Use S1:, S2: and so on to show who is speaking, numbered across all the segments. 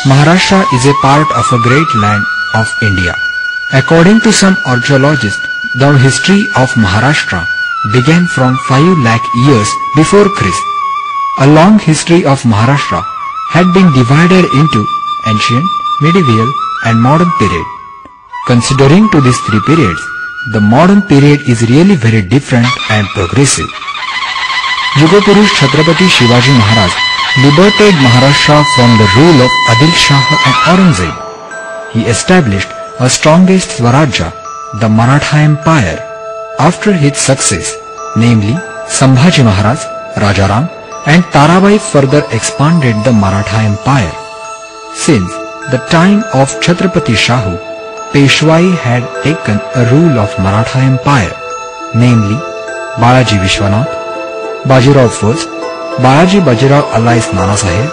S1: Maharashtra is a part of a great land of India. According to some archaeologists, the history of Maharashtra began from 5 lakh years before Christ. A long history of Maharashtra had been divided into ancient, medieval and modern period. Considering to these three periods, the modern period is really very different and progressive. Yugapurush Chhatrapati Shivaji Maharaj liberated Maharashtra from the rule of Adil Shah and Aurangzeb. He established a strongest Swarajya, the Maratha Empire. After his success, namely Sambhaji Maharaj, Rajaram and Tarabai further expanded the Maratha Empire. Since the time of Chhatrapati Shahu, Peshwai had taken a rule of Maratha Empire, namely Balaji Vishwanath, Bajirao I, Balaji Bajirao alias Nanasaheb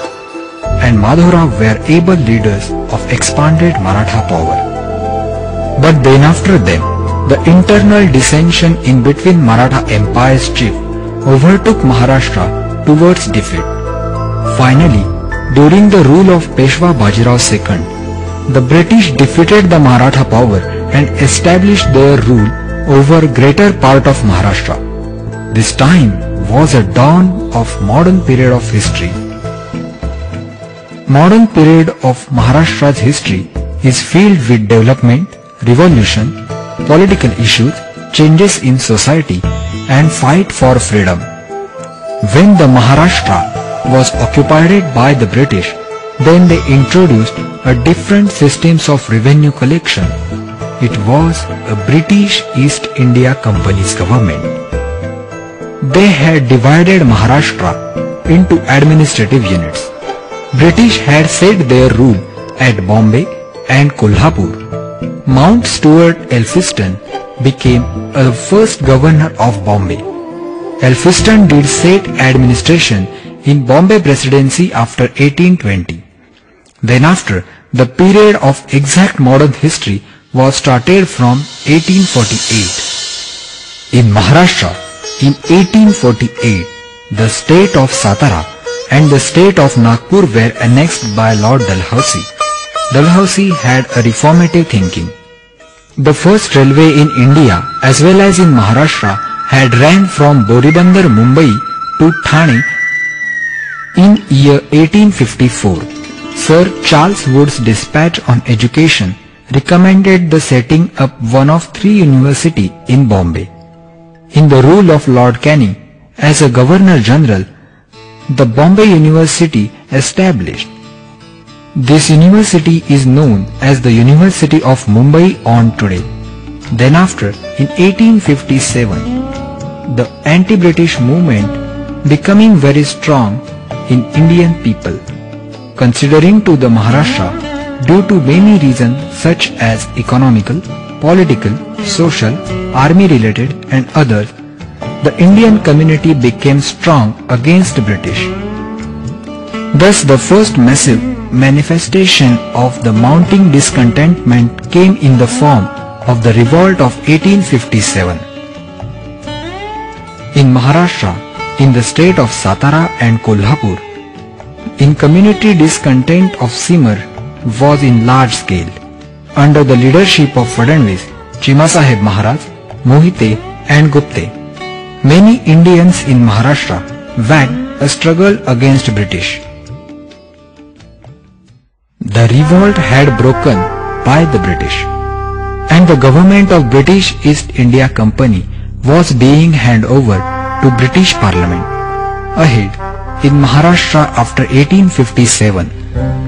S1: and Madhavrao were able leaders of expanded Maratha power. But then after them, the internal dissension in between Maratha Empire's chief overtook Maharashtra towards defeat. Finally, during the rule of Peshwa Bajirao II, the British defeated the Maratha power and established their rule over greater part of Maharashtra. This time was a dawn of modern period of history. Modern period of Maharashtra's history is filled with development, revolution, political issues, changes in society and fight for freedom. When the Maharashtra was occupied by the British, then they introduced a different systems of revenue collection. It was a British East India Company's government. They had divided Maharashtra into administrative units. British had set their rule at Bombay and Kolhapur. Mount Stuart Elphinstone became the first governor of Bombay. Elphinstone did set administration in Bombay Presidency after 1820. Then after, the period of exact modern history was started from 1848. In Maharashtra, in 1848, the state of Satara and the state of Nagpur were annexed by Lord Dalhousie. Dalhousie had a reformative thinking. The first railway in India as well as in Maharashtra had ran from Boribandar, Mumbai to Thane in year 1854. Sir Charles Wood's dispatch on education recommended the setting up one of 3 universities in Bombay. In the rule of Lord Canning, as a Governor General, the Bombay University established. This university is known as the University of Mumbai on today. Then after, in 1857, the anti-British movement becoming very strong in Indian people. Considering to the Maharashtra, due to many reasons such as economical, political, social, army related and others, the Indian community became strong against the British. Thus the first massive manifestation of the mounting discontentment came in the form of the revolt of 1857. In Maharashtra, in the state of Satara and Kolhapur, in community discontent of Simar was in large scale. Under the leadership of Fadnavis, Chimasaheb Maharaj, Mohite and Gupte, many Indians in Maharashtra waged a struggle against British. The revolt had broken by the British, and the government of British East India Company was being handed over to British Parliament. Ahead, in Maharashtra after 1857,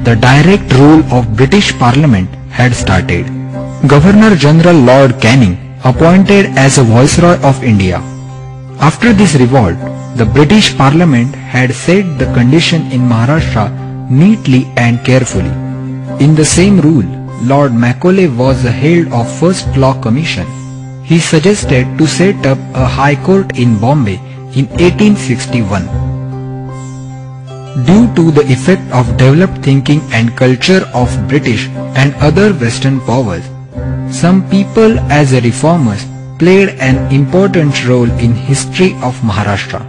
S1: the direct rule of British Parliament had started. Governor General Lord Canning appointed as a Viceroy of India. After this revolt, the British Parliament had set the condition in Maharashtra neatly and carefully. In the same rule, Lord Macaulay was the head of First Law Commission. He suggested to set up a High Court in Bombay in 1861. Due to the effect of developed thinking and culture of British and other Western powers, some people as reformers played an important role in history of Maharashtra.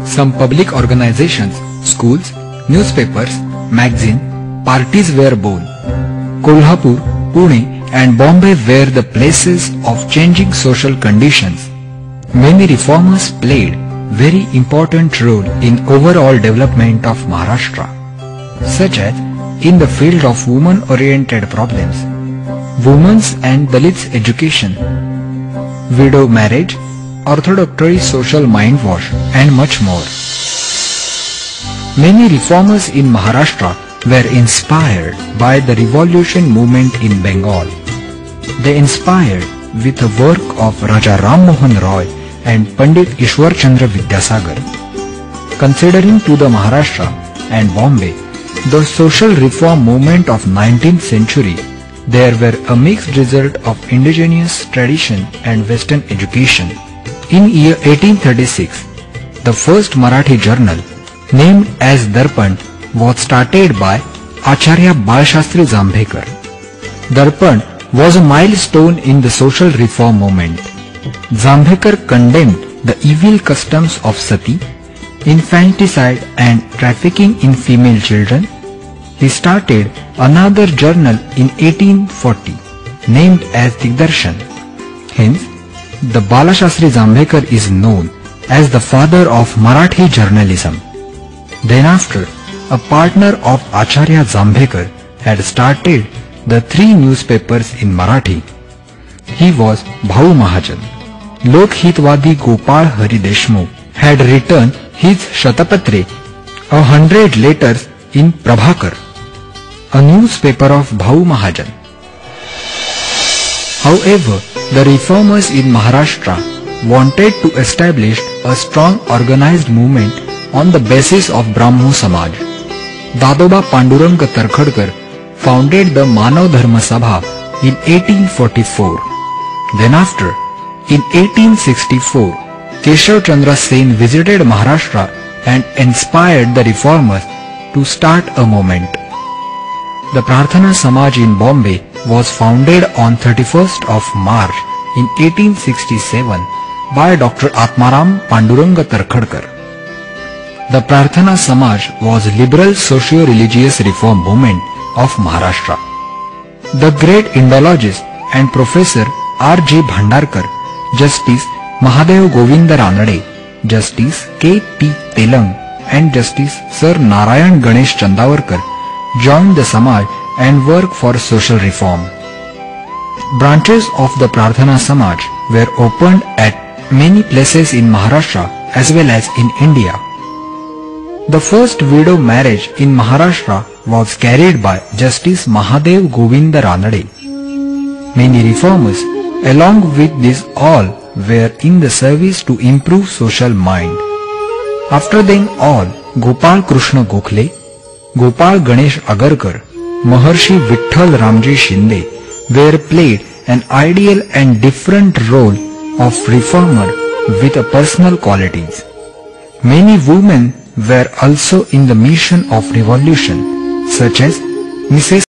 S1: Some public organizations, schools, newspapers, magazines parties were born. Kolhapur, Pune and Bombay were the places of changing social conditions. Many reformers played very important role in overall development of Maharashtra, such as in the field of women-oriented problems, women's and Dalits education, widow marriage, orthodoxy social mindwash and much more. Many reformers in Maharashtra were inspired by the revolution movement in Bengal. They inspired with the work of Raja Ram Mohan Roy and Pandit Ishwar Chandra Vidyasagar. Considering to the Maharashtra and Bombay, the social reform movement of 19th century, there were a mixed result of indigenous tradition and Western education. In year 1836, the first Marathi journal, named as Darpan, was started by Acharya Balshastri Jambhekar. Darpan was a milestone in the social reform movement. Jambhekar condemned the evil customs of sati, infanticide and trafficking in female children. He started another journal in 1840 named as Digdarshan. Hence, the Balashastri Jambhekar is known as the father of Marathi journalism. Then after, a partner of Acharya Jambhekar had started the 3 newspapers in Marathi. He was Bhau Mahajan. Lokhitvadi Gopal Hari Deshmukh had written his Shatapatre, 100 letters in Prabhakar, a newspaper of Bhau Mahajan. However, the reformers in Maharashtra wanted to establish a strong organized movement on the basis of Brahmo Samaj. Dadoba Pandurang Tarkhadkar founded the Manav Dharma Sabha in 1844. Then after, in 1864, Keshav Chandra Sen visited Maharashtra and inspired the reformers to start a movement. The Prarthana Samaj in Bombay was founded on 31st of March in 1867 by Dr. Atmaram Pandurang Tarkhadkar. The Prarthana Samaj was a liberal socio-religious reform movement of Maharashtra. The great Indologist and Professor R.G. Bhandarkar, Justice Mahadev Govinda Ranade, Justice K.P. Telang and Justice Sir Narayan Ganesh Chandavarkar joined the Samaj and worked for social reform. Branches of the Prarthana Samaj were opened at many places in Maharashtra as well as in India. The first widow marriage in Maharashtra was carried by Justice Mahadev Govinda Ranade. Many reformers, along with this all, were in the service to improve social mind. After them all, Gopal Krishna Gokhale, Gopal Ganesh Agarkar, Maharshi Vitthal Ramji Shinde were played an ideal and different role of reformer with personal qualities. Many women were also in the mission of revolution, such as Mrs.